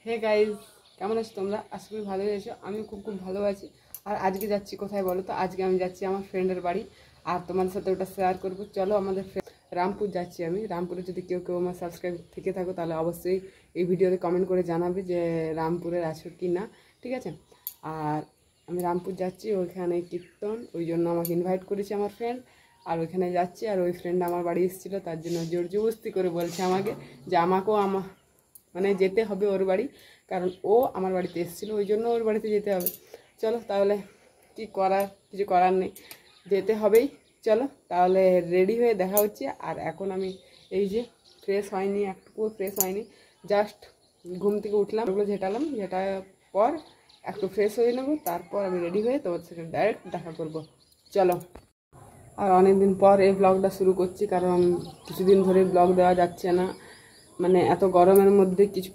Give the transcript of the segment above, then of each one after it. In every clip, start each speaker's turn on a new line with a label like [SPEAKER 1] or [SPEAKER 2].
[SPEAKER 1] Hey guys, কেমন আছো তোমরা? আশা করি ভালোই আছো। আমি খুব ভালো আছি। আর আজকে যাচ্ছি কোথায় বলো তো? আজকে আমি যাচ্ছি আমার ফ্রেন্ডের বাড়ি, আর তোমাদের সাথে ওটা শেয়ার করবো। চলো, আমাদের রামপুর যাচ্ছি আমি। রামপুরে যদি কেউ আমার সাবস্ক্রাইব থেকে থাকো তাহলে অবশ্যই এই ভিডিওতে কমেন্ট করে জানাবে যে রামপুরের আছো কি না, ঠিক আছে? আর আমি রামপুর যাচ্ছি, ওইখানে কীর্তন, ওই জন্য আমাকে ইনভাইট করেছে আমার ফ্রেন্ড। আর ওইখানে যাচ্ছি, আর ওই ফ্রেন্ড আমার বাড়ি এসেছিলো, তার জন্য জোর জবরদস্তি করে বলছে আমাকে যে আমাকেও মানে যেতে হবে ওর বাড়ি, কারণ ও আমার বাড়িতে এসেছিলো, ওই জন্য ওর বাড়িতে যেতে হবে। চলো তাহলে, কিছু করার নেই, যেতে হবেই। চলো তাহলে, রেডি হয়ে দেখা হচ্ছে। আর এখন আমি এই যে ফ্রেশ হয়নি, একটুকুও ফ্রেশ হয়নি, জাস্ট ঘুম থেকে উঠলাম, ওগুলো ঝেটালাম, ঝেটার পর একটু ফ্রেশ হয়ে নেবো, তারপর আমি রেডি হয়ে তোমার সাথে ডাইরেক্ট দেখা করব। চলো। আর অনেকদিন পর এই ব্লগটা শুরু করছি, কারণ কিছুদিন ধরে ব্লগ দেওয়া যাচ্ছে না, মানে এত গরমের মধ্যে কিছু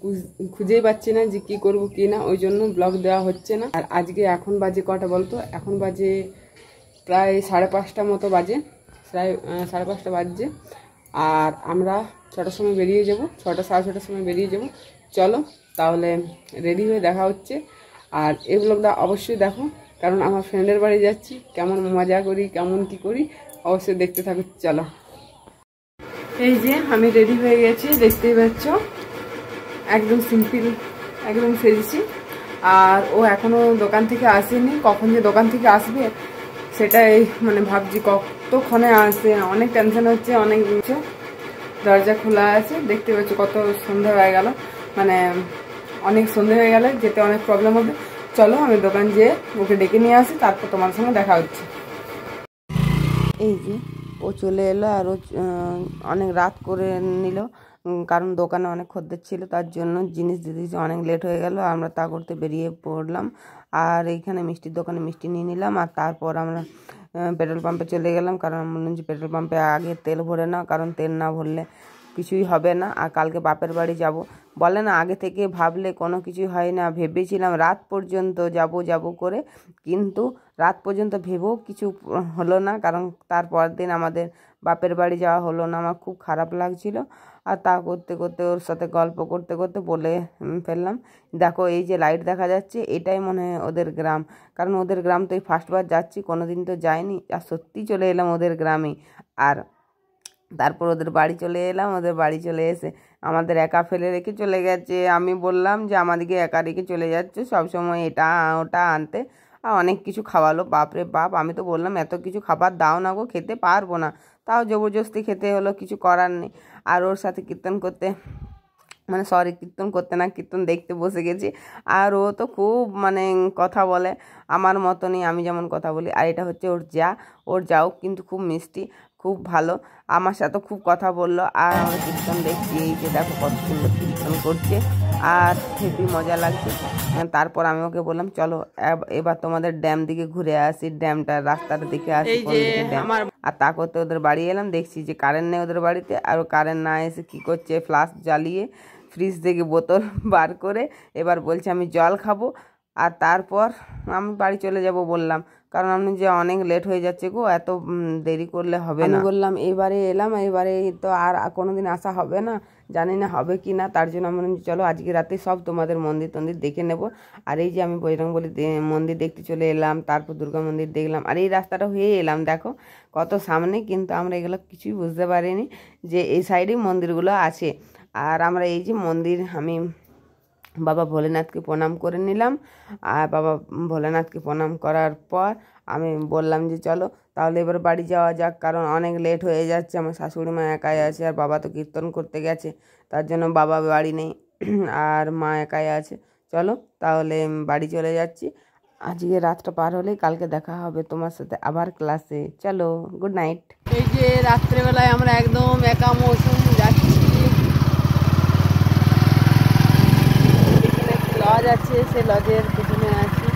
[SPEAKER 1] খুঁজেই পাচ্ছি না যে কি করব কি না, ওই জন্য ব্লগ দেওয়া হচ্ছে না। আর আজকে এখন বাজে কটা বলতো? এখন বাজে প্রায় 5:30 মতো বাজে, প্রায় 5:30 বাজছে। আর আমরা 6টার সময় বেরিয়ে যাব, 6টা 6:30 সময় বেরিয়ে যাব। চলো তাহলে, রেডি হয়ে দেখা হচ্ছে। আর এই ব্লগটা অবশ্যই দেখো, কারণ আমার ফ্রেন্ডের বাড়ি যাচ্ছি, কেমন মজা করি, কেমন কি করি, অবশ্যই দেখতে থাকো। চলো। এই যে আমি রেডি হয়ে গেছি, দেখতেই পাচ্ছ, একদম সিম্পল, একদম সেজেছি। আর ও এখনো দোকান থেকে আসেনি, কখন যে দোকান থেকে আসবে সেটাই মানে ভাবছি, কতক্ষণে আসে, অনেক টেনশন হচ্ছে, অনেক কিছু। দরজা খোলা আছে, দেখতে পাচ্ছ কত সন্ধ্যা হয়ে গেল, মানে অনেক সন্ধ্যা হয়ে গেলে যেতে অনেক প্রবলেম হবে। চলো আমি দোকান যেয়ে ওকে ডেকে নিয়ে আসি, তারপর তোমার সঙ্গে দেখা হচ্ছে। এই যে ও চলে এলো, আর ও অনেক রাত করে নিল, কারণ দোকানে অনেক খদ্দের ছিল, তার জন্য জিনিস দিতে অনেক লেট হয়ে গেল। আমরা তা করতে বেরিয়ে পড়লাম, আর এইখানে মিষ্টির দোকানে মিষ্টি নিয়ে নিলাম। আর তারপর আমরা পেট্রোল পাম্পে চলে গেলাম, কারণ আমি বললাম যে পেট্রোল পাম্পে আগে তেল ভরে নাও, কারণ তেল না ভরলে কিছুই হবে না। আর কালকে বাপের বাড়ি যাব, বলে না আগে থেকে ভাবলে কোনো কিছুই হয় না। ভেবেছিলাম রাত পর্যন্ত যাব করে, কিন্তু রাত পর্যন্ত ভেবেও কিছু হলো না, কারণ তারপর দিন আমাদের বাপের বাড়ি যাওয়া হলো না। আমার খুব খারাপ লাগছিল। আর তা করতে করতে, ওর সাথে গল্প করতে করতে বলে ফেললাম, দেখো এই যে লাইট দেখা যাচ্ছে, এটাই মনে হয় ওদের গ্রাম। কারণ ওদের গ্রাম তো এই ফার্স্টবার যাচ্ছি, কোনো দিন তো যাইনি, আর সত্যি চলে এলাম ওদের গ্রামে। আর তারপর ওদের বাড়ি চলে এলাম, ওদের বাড়ি চলে এসে আমাদের একা ফেলে রেখে চলে গেছে। আমি বললাম যে আমাদেরকে একা রেখে চলে যাচ্ছে সবসময় এটা ওটা আনতে, আর অনেক কিছু খাওয়ালো, বাপরে বাপ। আমি তো বললাম এত কিছু খাবার দাও না গো, খেতে পারবো না, তাও জবরদস্তি খেতে হলো, কিছু করার নেই। আর ওর সাথে কীর্তন করতে, মানে সরি, কীর্তন করতে না, কীর্তন দেখতে বসে গেছি। আর ও তো খুব মানে কথা বলে আমার মতনই, আমি যেমন কথা বলি। আর এটা হচ্ছে ওর যাও কিন্তু খুব মিষ্টি, খুব ভালো, আমার সাথে খুব কথা বললো। আর আমরা কীর্তন দেখছি, এই যে দেখো কত সুন্দর কীর্তন করছে, আর হেবি মজা লাগছে। তারপর আমি ওকে বললাম চলো এবার তোমাদের ড্যাম দিকে ঘুরে আসি, ড্যামটা রাস্তাটা দেখে আসি কোন দিকে ড্যাম। আর তা করতে ওদের বাড়ি এলাম, দেখছি যে কারেন্ট নেই ওদের বাড়িতে। আর কারেন্ট না এসে কী করছে, ফ্লাশ জ্বালিয়ে ফ্রিজ থেকে বোতল বার করে এবার বলছে আমি জল খাবো। আর তারপর আমি বাড়ি চলে যাব বললাম, কারণ আমি যে অনেক লেট হয়ে যাচ্ছে গো, এত দেরি করলে হবে না। আমি বললাম এইবারে এলাম, এইবারে তো আর কোনো দিন আসা হবে না, জানি না হবে কি না, তার জন্য আমি চলো আজকে রাতে সব তোমাদের মন্দির টন্দির দেখে নেব। আর এই যে আমি বজরংবলী মন্দির দেখতে চলে এলাম, তারপর দুর্গা মন্দির দেখলাম। আর এই রাস্তাটা হয়ে এলাম, দেখো কত সামনে, কিন্তু আমরা এগুলো কিছুই বুঝতে পারিনি যে এই সাইডেই মন্দিরগুলো আছে। আর আমরা এই যে মন্দির, আমি বাবা ভোলেনাথকে প্রণাম করে নিলাম। আর বাবা ভোলেনাথকে প্রণাম করার পর আমি বললাম যে চলো তাহলে এবার বাড়ি যাওয়া যাক, কারণ অনেক লেট হয়ে যাচ্ছে। আমার শাশুড়ি মা একাই আছে, আর বাবা তো কীর্তন করতে গেছে, তার জন্য বাবা বাড়ি নেই, আর মা একাই আছে। চলো তাহলে বাড়ি চলে যাচ্ছি। আজকে রাতটা পার হলেই কালকে দেখা হবে তোমার সাথে আবার ক্লাসে। চলো, গুড নাইট। এই যে রাত্রেবেলায় আমরা একদম একা মৌসুম যাচ্ছি, লজ আছে, সে লজের পিছনে আছি।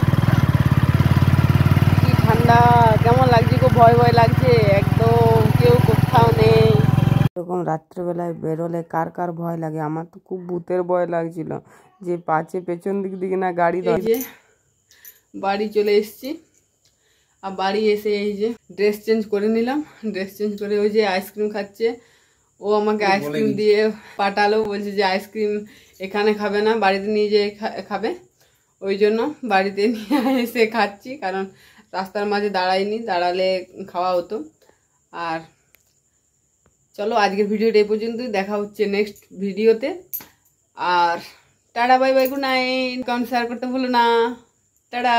[SPEAKER 1] কি ঠান্ডা, কেমন লাগছে, খুব ভয় ভয় লাগছে, একদম কেউ কোথাও নেই। এরকম রাত্রেবেলায় বেরোলে কার কার ভয় লাগে? আমার তো খুব ভূতের ভয় লাগছিল, যে পাছে পেছন দিকে না গাড়ি। যে বাড়ি চলে এসেছি, আর বাড়ি এসে এই যে ড্রেস চেঞ্জ করে নিলাম, ড্রেস চেঞ্জ করে ওই যে আইসক্রিম খাচ্ছে ও আমাকে আইসক্রিম দিয়ে পাঠালো, বলছে যে আইসক্রিম এখানে খাবে না, বাড়িতে নিয়ে যেয়ে খাবে। ওই জন্য বাড়িতে নিয়ে এসে খাচ্ছি, কারণ রাস্তার মাঝে দাঁড়াইনি, দাঁড়ালে খাওয়া হতো। আর চলো আজকের ভিডিওটা এই পর্যন্তই, দেখা হচ্ছে নেক্সট ভিডিওতে। আর tata, bye bye, good night. Comment share করতে ভুলো না। টাটা।